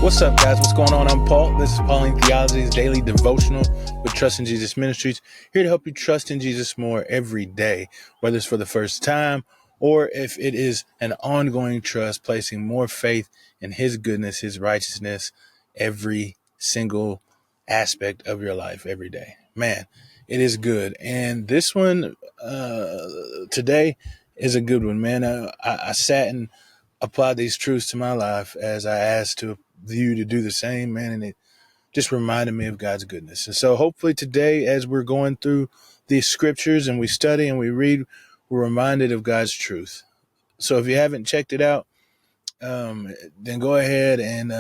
What's up, guys? What's going on? I'm Paul. This is Pauline Theology's daily devotional with Trust in Jesus Ministries, here to help you trust in Jesus more every day, whether it's for the first time or if it is an ongoing trust, placing more faith in His goodness, His righteousness, every single aspect of your life every day. Man, it is good. And this one today is a good one, man. I sat and applied these truths to my life as I asked you to do the same, man, and it just reminded me of God's goodness. And so hopefully today, as we're going through these scriptures and we study and we read, we're reminded of God's truth. So if you haven't checked it out, then go ahead and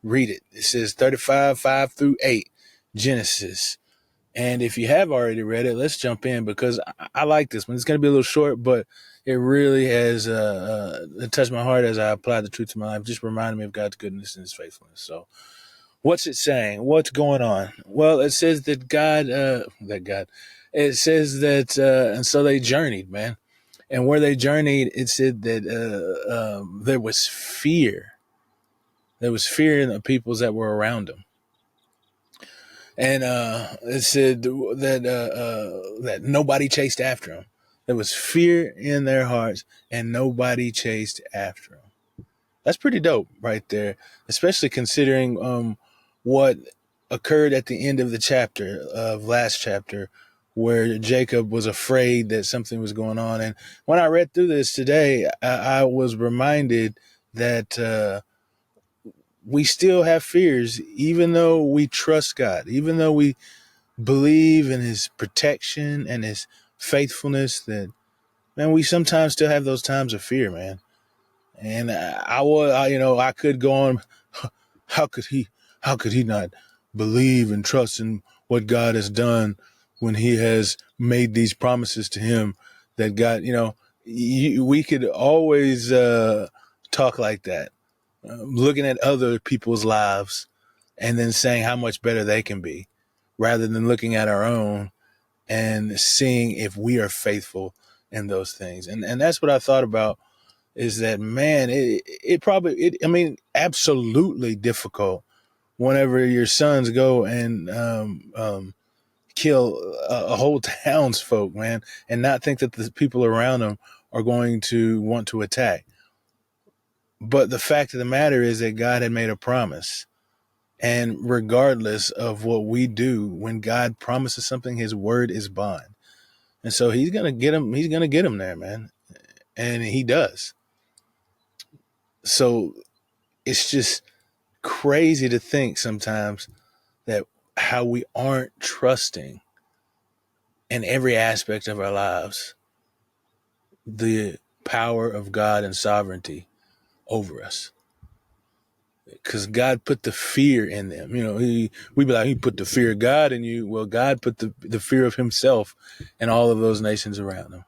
read it. It says 35, 5 through 8, Genesis. And if you have already read it, let's jump in because I like this one. It's going to be a little short, but it really has it touched my heart as I applied the truth to my life. Just reminded me of God's goodness and His faithfulness. So what's it saying? What's going on? Well, it says that it says that, and so they journeyed, man. And where they journeyed, it said that there was fear. There was fear in the peoples that were around them. And it said that nobody chased after him. There was fear in their hearts, and nobody chased after him. That's pretty dope right there, especially considering what occurred at the end of the chapter, of last chapter, where Jacob was afraid that something was going on. And when I read through this today, I was reminded that we still have fears, even though we trust God, even though we believe in His protection and His faithfulness, that, man, we sometimes still have those times of fear, man. And I could go on. How could he not believe and trust in what God has done when He has made these promises to him that God, we could always talk like that, looking at other people's lives and then saying how much better they can be, rather than looking at our own and seeing if we are faithful in those things. And that's what I thought about, is that, man, absolutely difficult whenever your sons go and kill a whole town's folk, man, and not think that the people around them are going to want to attack. But the fact of the matter is that God had made a promise. And regardless of what we do, when God promises something, His word is bond. And so He's going to get him. He's going to get him there, man. And He does. So it's just crazy to think sometimes that how we aren't trusting in every aspect of our lives the power of God and sovereignty over us. Because God put the fear in them. We be like, He put the fear of God in you. Well, God put the fear of Himself in all of those nations around them,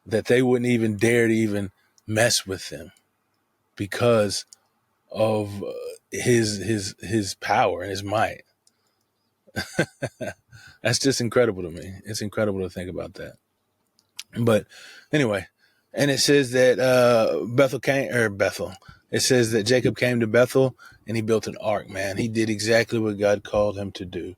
that they wouldn't even dare to even mess with them because of his power and His might. That's just incredible to me. It's incredible to think about that. But anyway, and it says that Bethel. It says that Jacob came to Bethel and he built an ark, man. He did exactly what God called him to do.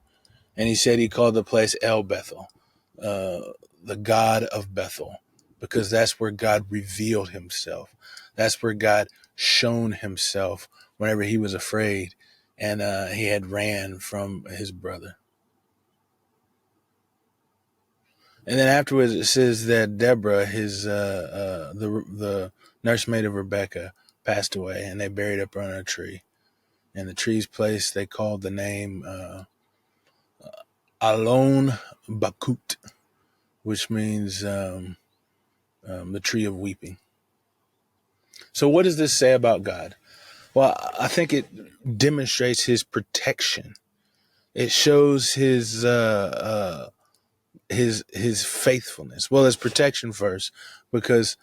And he said he called the place El Bethel, the God of Bethel, because that's where God revealed Himself. That's where God shown Himself whenever he was afraid and he had ran from his brother. And then afterwards, it says that Deborah, the nursemaid of Rebecca, passed away, and they buried her under a tree. And the tree's place, they called the name Alon Bakut, which means the tree of weeping. So what does this say about God? Well, I think it demonstrates His protection. It shows His faithfulness. Well, His protection first, because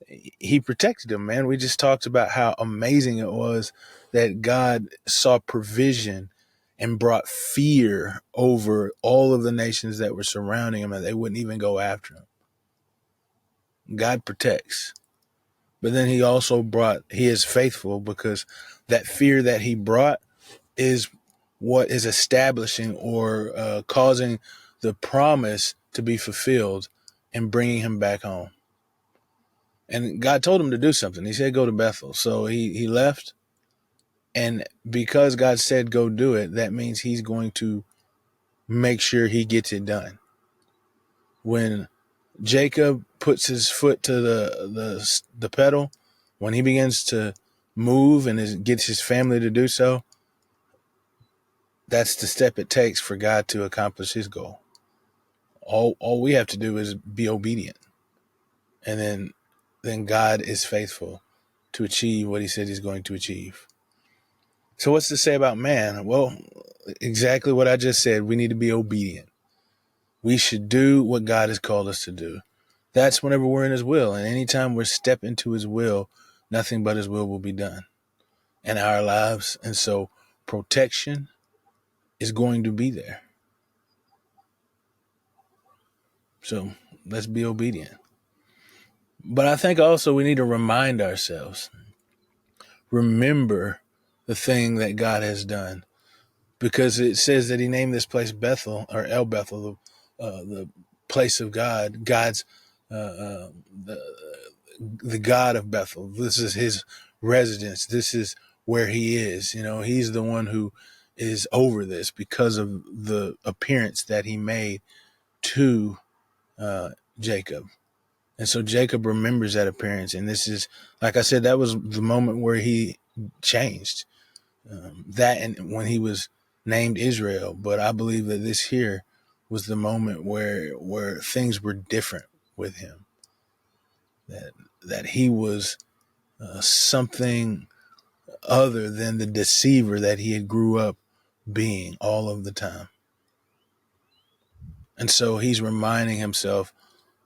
He protected him, man. We just talked about how amazing it was that God saw provision and brought fear over all of the nations that were surrounding him, and they wouldn't even go after him. God protects. But then he is faithful, because that fear that he brought is what is establishing or causing the promise to be fulfilled and bringing him back home. And God told him to do something. He said, go to Bethel. So he left. And because God said, go do it, that means he's going to make sure he gets it done. When Jacob puts his foot to the pedal, when he begins to move and gets his family to do so, that's the step it takes for God to accomplish his goal. All we have to do is be obedient. And then God is faithful to achieve what he said he's going to achieve. So what's to say about man? Well, exactly what I just said. We need to be obedient. We should do what God has called us to do. That's whenever we're in his will. And anytime we step into his will, nothing but his will be done in our lives. And so protection is going to be there. So let's be obedient. But I think also we need to remind ourselves, remember the thing that God has done. Because it says that he named this place Bethel, or El Bethel, the place of God, God's, the God of Bethel. This is his residence. This is where he is. He's the one who is over this because of the appearance that he made to Jacob. And so Jacob remembers that appearance. And this is, like I said, that was the moment where he changed. That and when he was named Israel. But I believe that this here was the moment where things were different with him. That he was something other than the deceiver that he had grew up being all of the time. And so he's reminding himself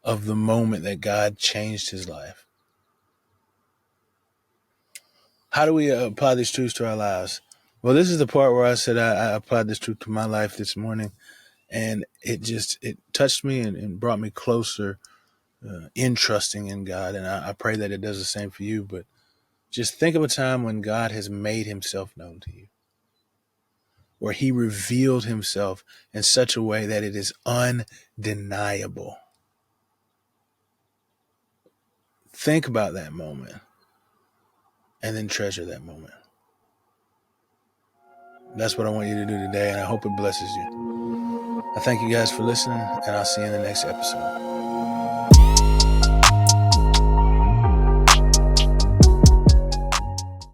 of the moment that God changed his life. How do we apply these truths to our lives? Well, this is the part where I said I applied this truth to my life this morning, and it touched me and brought me closer in trusting in God. And I pray that it does the same for you. But just think of a time when God has made himself known to you, where he revealed himself in such a way that it is undeniable. Think about that moment and then treasure that moment. That's what I want you to do today, and I hope it blesses you. I thank you guys for listening, and I'll see you in the next episode.